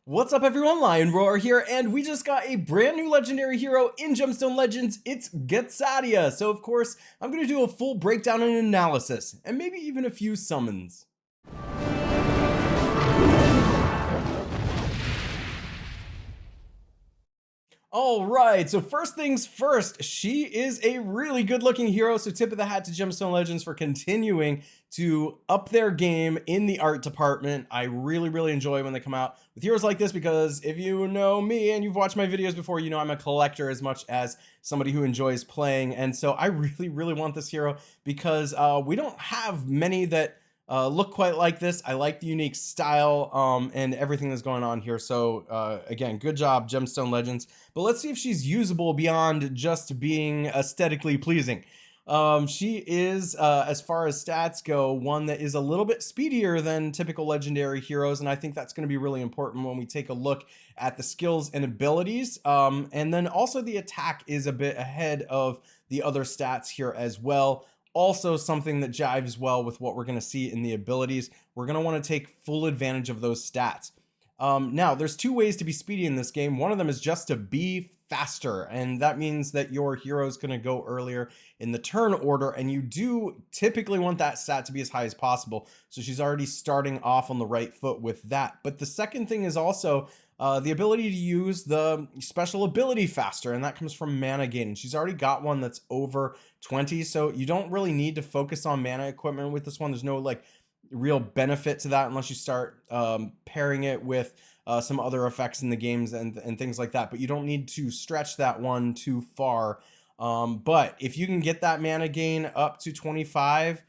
What's up everyone, Lion Roar here, and we just got a brand new legendary hero in Gemstone Legends. It's GETSADIA. So of course, I'm going to do a full breakdown and analysis, and maybe even a few summons. Alright, so first things first, she is a really good looking hero, so tip of the hat to Gemstone Legends for continuing to up their game in the art department. I really enjoy when they come out with heroes like this, because if you know me and you've watched my videos before, you know I'm a collector as much as somebody who enjoys playing, and so I really want this hero because we don't have many that look quite like this. I like the unique style and everything that's going on here. So again, good job, Gemstone Legends. But let's see if she's usable beyond just being aesthetically pleasing. She is, as far as stats go, one that is a little bit speedier than typical legendary heroes, and I think that's going to be really important when we take a look at the skills and abilities. And then also the attack is a bit ahead of the other stats here as well. Also something that jives well with what we're going to see in the abilities. We're going to want to take full advantage of those stats. Now, there's two ways to be speedy in this game. One of them is just to be faster, and that means that your hero is going to go earlier in the turn order, and you do typically want that stat to be as high as possible. So she's already starting off on the right foot with that. But the second thing is also the ability to use the special ability faster, and that comes from mana gain. She's already got one that's over 20, so you don't really need to focus on mana equipment with this one. There's no like real benefit to that unless you start pairing it with some other effects in the games and things like that, but you don't need to stretch that one too far. But if you can get that mana gain up to 25,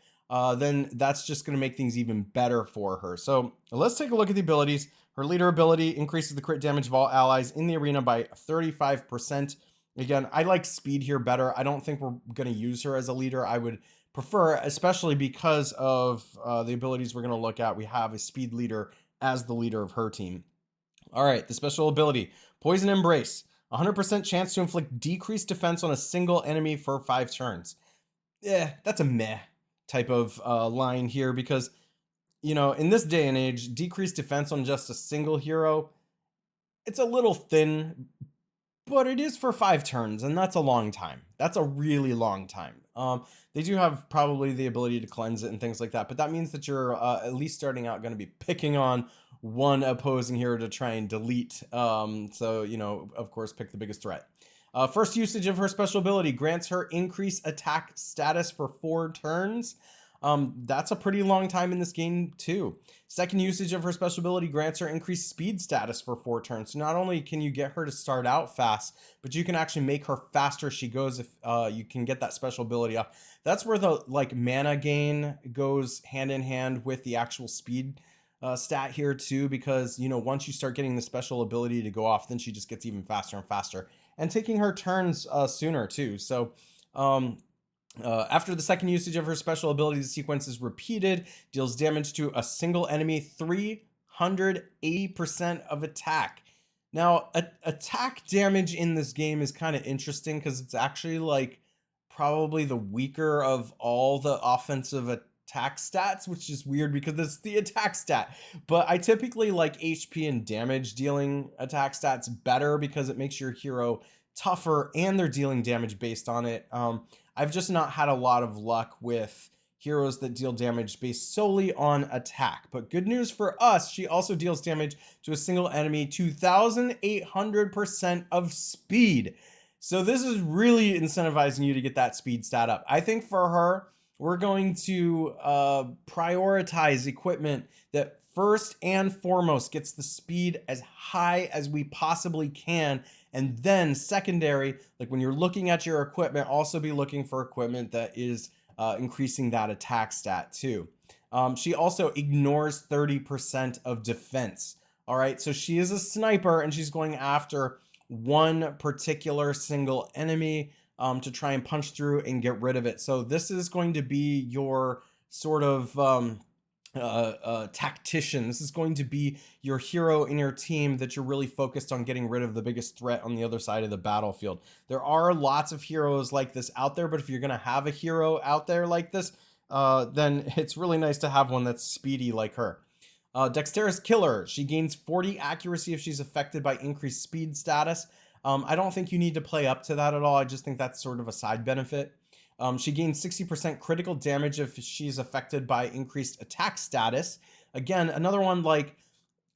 then that's just going to make things even better for her. So let's take a look at the abilities. Her leader ability increases the crit damage of all allies in the arena by 35%. Again, I like speed here better. I don't think we're going to use her as a leader. I would prefer, especially because of the abilities we're going to look at, we have a speed leader as the leader of her team. All right, the special ability, Poison Embrace. 100% chance to inflict decreased defense on a single enemy for 5 turns. Yeah, that's a meh type of line here, because, you know, in this day and age, decreased defense on just a single hero, it's a little thin, but it is for 5 turns, and that's a long time. That's a really long time. They do have probably the ability to cleanse it and things like that, but that means that you're at least starting out going to be picking on one opposing hero to try and delete. So, you know, of course, pick the biggest threat. First usage of her special ability grants her increased attack status for 4 turns. That's a pretty long time in this game too. Second usage of her special ability grants her increased speed status for 4 turns. So not only can you get her to start out fast, but you can actually make her faster as she goes if you can get that special ability up. That's where the like mana gain goes hand in hand with the actual speed stat here too, because you know, once you start getting the special ability to go off, then she just gets even faster and faster, and taking her turns sooner too. So after the second usage of her special ability, the sequence is repeated, deals damage to a single enemy, 380% of attack. Now, attack damage in this game is kind of interesting because it's actually like probably the weaker of all the offensive attack stats, which is weird because it's the attack stat. But I typically like HP and damage dealing attack stats better because it makes your hero tougher and they're dealing damage based on it. I've just not had a lot of luck with heroes that deal damage based solely on attack. But good news for us, she also deals damage to a single enemy, 2,800% of speed. So this is really incentivizing you to get that speed stat up. I think for her, we're going to prioritize equipment that first and foremost gets the speed as high as we possibly can. And then secondary, like when you're looking at your equipment, also be looking for equipment that is increasing that attack stat too. She also ignores 30% of defense. All right, so she is a sniper and she's going after one particular single enemy to try and punch through and get rid of it. So this is going to be your sort of tactician. This is going to be your hero in your team that you're really focused on getting rid of the biggest threat on the other side of the battlefield. There are lots of heroes like this out there, but if you're going to have a hero out there like this, then it's really nice to have one that's speedy like her. Dexterous Killer. She gains 40 accuracy if she's affected by increased speed status. I don't think you need to play up to that at all. I just think that's sort of a side benefit. She gains 60% critical damage if she's affected by increased attack status. Again, another one, like,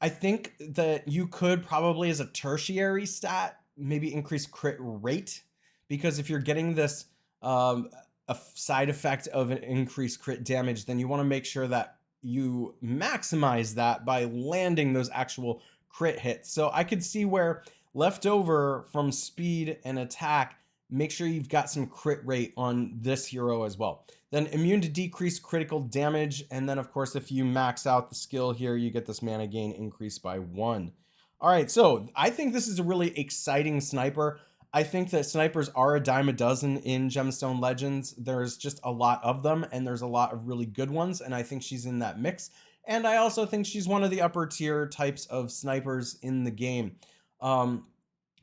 I think that you could probably, as a tertiary stat, maybe increase crit rate, because if you're getting this a side effect of an increased crit damage, then you want to make sure that you maximize that by landing those actual crit hits. So I could see where left over from speed and attack, make sure you've got some crit rate on this hero as well. Then immune to decreased critical damage. And then of course, if you max out the skill here, you get this mana gain increase by 1. All right, so I think this is a really exciting sniper. I think that snipers are a dime a dozen in Gemstone Legends. There's just a lot of them, and there's a lot of really good ones, and I think she's in that mix. And I also think she's one of the upper tier types of snipers in the game. You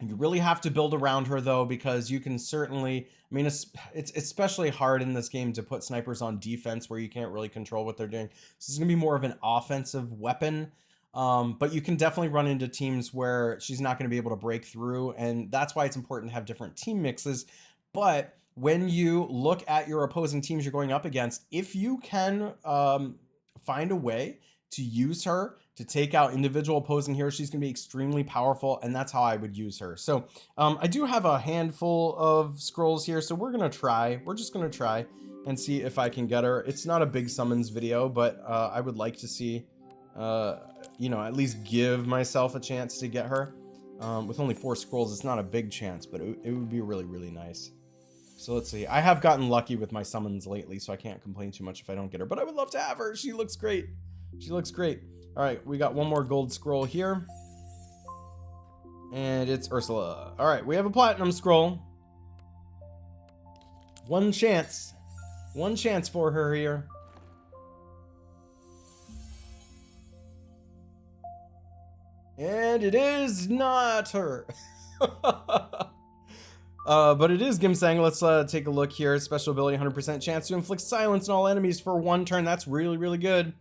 really have to build around her, though, because you can certainly, I mean, it's especially hard in this game to put snipers on defense where you can't really control what they're doing. So it's going to be more of an offensive weapon. But you can definitely run into teams where she's not going to be able to break through, and that's why it's important to have different team mixes. But when you look at your opposing teams you're going up against, if you can find a way to use her to take out individual opposing heroes, she's going to be extremely powerful, and that's how I would use her. So I do have a handful of scrolls here, so we're just going to try and see if I can get her. It's not a big summons video, but I would like to see you know, at least give myself a chance to get her. With only 4 scrolls, it's not a big chance, but it would be really, really nice. So let's see. I have gotten lucky with my summons lately, so I can't complain too much if I don't get her, but I would love to have her. She looks great. She looks great. All right, we got one more gold scroll here. And it's Ursula. All right, we have a platinum scroll. One chance. One chance for her here. And it is not her. But it is Gimsang. Let's take a look here. Special ability, 100% chance to inflict silence on all enemies for 1 turn. That's really, really good.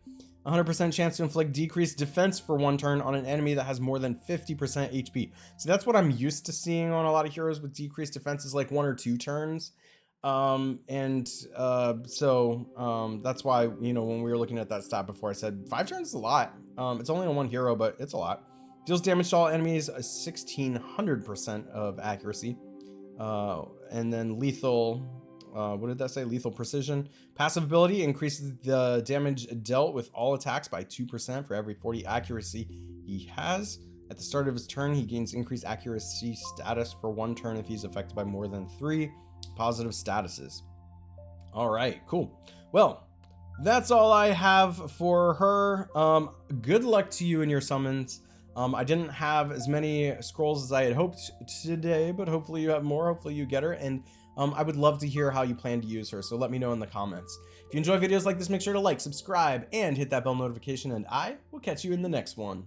100% chance to inflict decreased defense for 1 turn on an enemy that has more than 50% HP. So that's what I'm used to seeing on a lot of heroes with decreased defenses, like 1 or 2 turns. So that's why, you know, when we were looking at that stat before, I said 5 turns is a lot. It's only on 1 hero, but it's a lot. Deals damage to all enemies, 1600% of accuracy. And then lethal, what did that say? Lethal precision. Passive ability increases the damage dealt with all attacks by 2% for every 40 accuracy he has. At the start of his turn, he gains increased accuracy status for 1 turn if he's affected by more than 3 positive statuses. All right, cool. Well, that's all I have for her. Good luck to you in your summons. I didn't have as many scrolls as I had hoped today, but hopefully you have more. Hopefully you get her, and I would love to hear how you plan to use her, so let me know in the comments. If you enjoy videos like this, make sure to like, subscribe, and hit that bell notification, and I will catch you in the next one.